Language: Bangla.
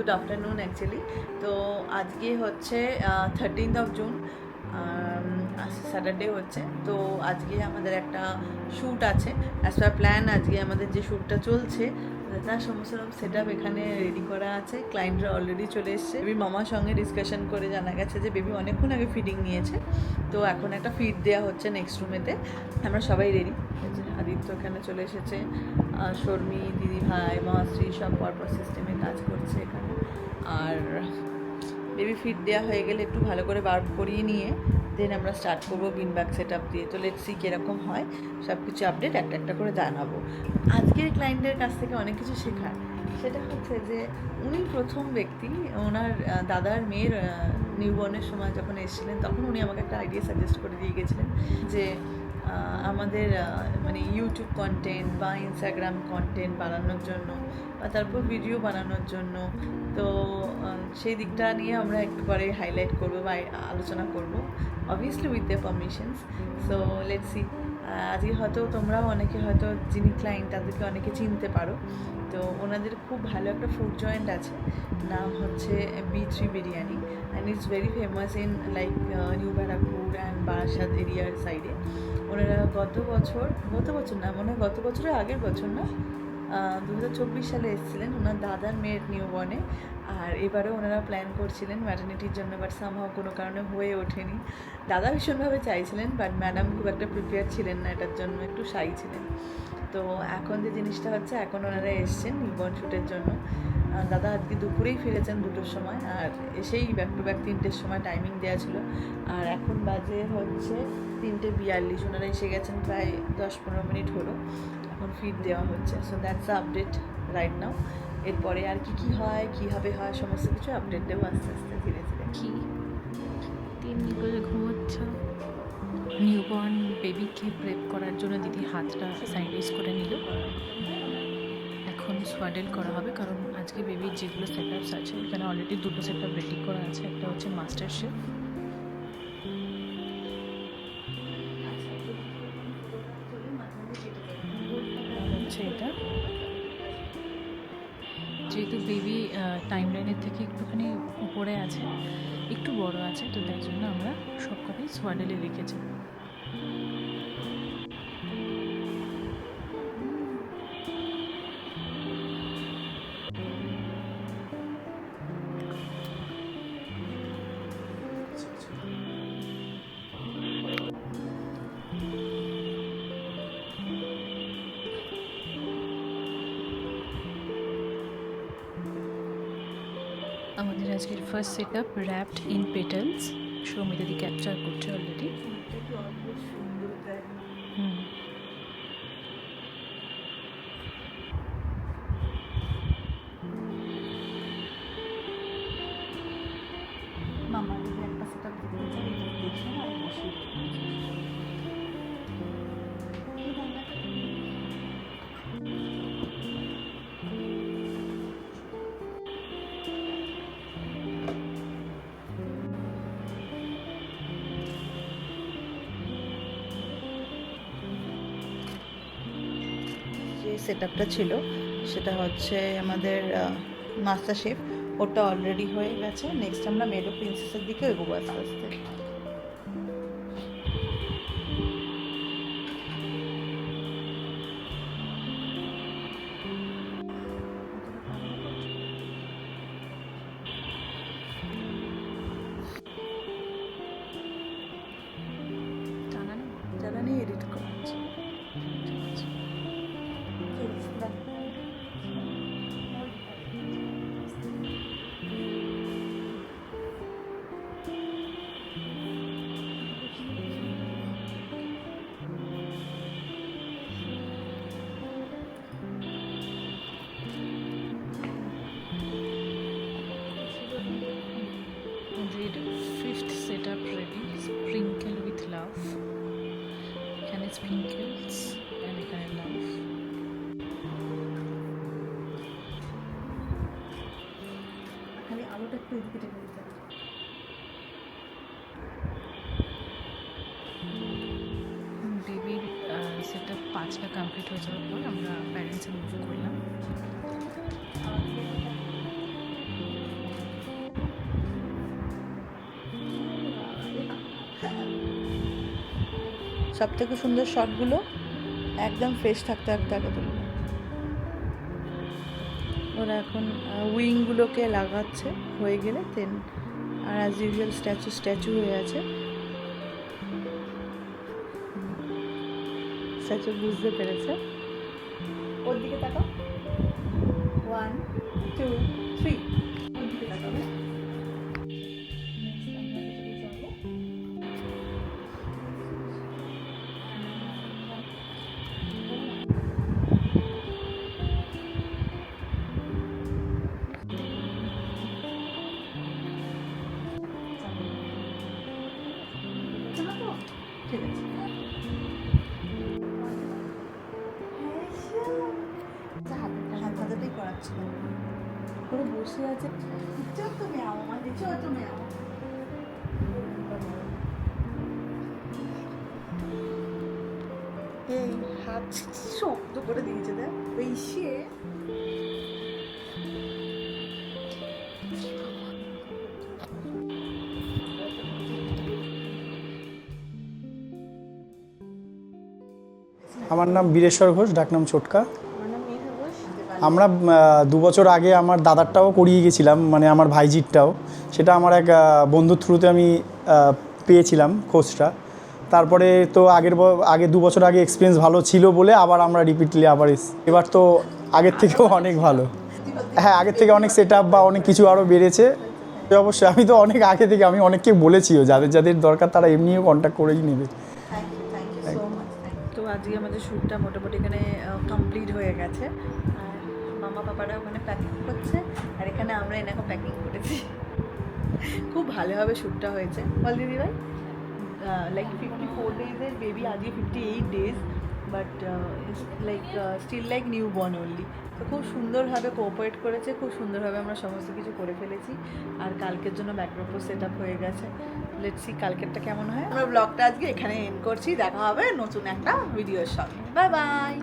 Good afternoon actually. তো আজকে হচ্ছে 13th জুন, স্যাটারডে হচ্ছে। তো আজকে আমাদের একটা শ্যুট আছে, অ্যাজ পার প্ল্যান। আজকে আমাদের যে শ্যুটটা চলছে তার সমস্ত রকম সেট আপ এখানে রেডি করা আছে। ক্লায়েন্টরা অলরেডি চলে এসছে। বেবি মামার সঙ্গে ডিসকাশন করে জানা গেছে যে বেবি অনেকক্ষণ আগে ফিডিং নিয়েছে, তো এখন একটা ফিড দেওয়া হচ্ছে নেক্সট রুমেতে। আমরা সবাই রেডি। আদিত্য এখানে চলে এসেছে, শর্মি, দিদি ভাই, মহাশ্রী সব পরপর সিস্টেমে কাজ করছে এখানে। আর বেবি ফিড দেওয়া হয়ে গেলে একটু ভালো করে বার্ব করিয়ে নিয়ে দেন আমরা স্টার্ট করবো বিনব্যাগ সেট আপ দিয়ে। তো লেটস সি কীরকম হয়, সব কিছু আপডেট একটা একটা করে জানাবো। আজকের ক্লায়েন্টের কাছ থেকে অনেক কিছু শেখার, সেটা হচ্ছে যে উনি প্রথম ব্যক্তি, ওনার দাদার মেয়ের নিউবর্নের সময় যখন এসেছিলেন তখন উনি আমাকে একটা আইডিয়া সাজেস্ট করে দিয়ে গেছিলেন যে আমাদের মানে ইউটিউব কন্টেন্ট বা ইনস্টাগ্রাম কন্টেন্ট বানানোর জন্য বা তারপর ভিডিও বানানোর জন্য। তো সেই দিকটা নিয়ে আমরা একটু পরে হাইলাইট করবো বা আলোচনা করবো, obviously with the permissions. So let's see. আজকে হয়তো তোমরাও অনেকে হয়তো যিনি ক্লায়েন্ট তাদেরকে অনেকে চিনতে পারো। তো ওনাদের খুব ভালো একটা ফুড জয়েন্ট আছে, নাম হচ্ছে B3 biryani, and it's very famous in like new Barrackpore and Barasat এরিয়ার সাইডে। ওনারা গত বছর না, মনে হয় গত বছরের আগের বছর না, 2024 সালে এসেছিলেন ওনার দাদার মেয়ের নিউবর্নে। আর এবারেও ওনারা প্ল্যান করছিলেন ম্যাটার্নিটির জন্য, বাট সামহাও কোনো কারণে হয়ে ওঠেনি। দাদা ভীষণভাবে চাইছিলেন, বাট ম্যাডাম খুব একটা প্রিপেয়ার ছিলেন না এটার জন্য, একটু শাই ছিলেন। তো এখন যে জিনিসটা হচ্ছে, এখন ওনারা এসছেন নিউবর্ন শ্যুটের জন্য। দাদা আজকে দুপুরেই ফিরেছেন 2টোর সময়, আর এসেই ব্যাক টু ব্যাক 3টের সময় টাইমিং দেওয়া ছিল। আর এখন বাজে হচ্ছে 3:42, ওনারা এসে গেছেন প্রায় 10-15 মিনিট হলো। এখন ফিড দেওয়া হচ্ছে। So that's the update right now. এরপরে আর কি হয়, কীভাবে হয়, সমস্ত কিছু আপডেট দেবো আস্তে আস্তে ধীরে ধীরে। কি 3 করে ঘুমোচ্ছ? নিউবর্ন বেবিকে প্রেপ করার জন্য দিদি হাতটা স্যানিটাইজ করে নিল। এখন সোয়াডেল করা হবে, কারণ আজকে বেবির যেগুলো সেট আপস আছে এখানে অলরেডি 2টো সেট আপ রেডি করা আছে। একটা হচ্ছে মাস্টার শেফ, হচ্ছে এটা। যেহেতু বেবি টাইম লাইনের থেকে একটুখানি উপরে আছে, একটু বড় আছে, তো তাই জন্য আমরা সব কটাই সোয়াডেলে রেখেছি। আমাদের আজকের first set up wrapped in petals, Soumita the capture করছে অলরেডি। মামা যদি একটা সেট আপ দেখতে চাই, দেখে আমি বসিয়ে যে সেট আপটা ছিল সেটা হচ্ছে আমাদের মাস্টার শেফ, ওটা অলরেডি হয়ে গেছে। নেক্সট আমরা মেডো প্রিন্সেসের দিকে এগোবো আস্তে আস্তে। যারা নিয়ে এডিট করা হচ্ছে। Fifth set up ready, sprinkle with love. এখানে স্প্রিঙ্কেলস অ্যান্ড এখানে লাভ। খালি আলোটা একটু এদিকে টেনে দিতে হবে। বেবির সেট আপ 5টা কমপ্লিট হয়ে যাওয়ার পর আমরা প্যারেন্টসে মুভ করলাম। সব থেকে সুন্দর শটগুলো একদম ফ্রেশ থাকতে থাকতে আগে তুলবো। ওরা এখন উইংগুলোকে লাগাচ্ছে, হয়ে গেলে দেন আর অ্যাজ ইউজুয়াল স্ট্যাচু হয়ে আছে। স্ট্যাচু বুঝতে পেরেছে। ওর দিকে তাকাও, 1 2 3, ওর দিকে তাকাবে। ঠিক আছে, হাতাতেই করাচ্ছিল, পুরো বসে আছে। চল তুমি আও, মানে চল তুমি আও। এই হাত শক্ত করে দিয়েছে, দেখ বেশি। আমার নাম বীরেশ্বর ঘোষ, ডাকনাম ছোটকা। আমরা 2 বছর আগে আমার দাদারটাও করিয়ে গেছিলাম, মানে আমার ভাইজিরটাও। সেটা আমার এক বন্ধুর থ্রুতে আমি পেয়েছিলাম কোর্সটা। তারপরে তো আগে 2 বছর আগে এক্সপিরিয়েন্স ভালো ছিল বলে আবার আমরা রিপিটলি আবার এবার তো আগের থেকেও অনেক ভালো। হ্যাঁ, আগের থেকে অনেক সেট আপ বা অনেক কিছু আরও বেড়েছে। অবশ্যই আমি তো অনেক আগে থেকে আমি অনেককে বলেছিও, যাদের যাদের দরকার তারা এমনিও কন্ট্যাক্ট করেই নেবে। তো আজকে আমাদের শ্যুটটা মোটামুটি এখানে কমপ্লিট হয়ে গেছে। আর মামা পাপারা ওখানে প্যাকিং করছে, আর এখানে আমরা এনাকে প্যাকিং করেছি। খুব ভালোভাবে শ্যুটটা হয়েছে, বল দিদি ভাই। লাইক 54 ডেজের বেবি, আজকে 58 days, but like still like new born only. তো খুব সুন্দরভাবে কোঅপারেট করেছে, খুব সুন্দরভাবে আমরা সমস্ত কিছু করে ফেলেছি। আর কালকের জন্য ব্যাকড্রপও সেট আপ হয়ে গেছে। লেটস সি কালকেরটা কেমন হয়। আমরা ব্লগটা আজকে এখানে এন্ড করছি, দেখা হবে নতুন একটা ভিডিওর সঙ্গে। Bye bye.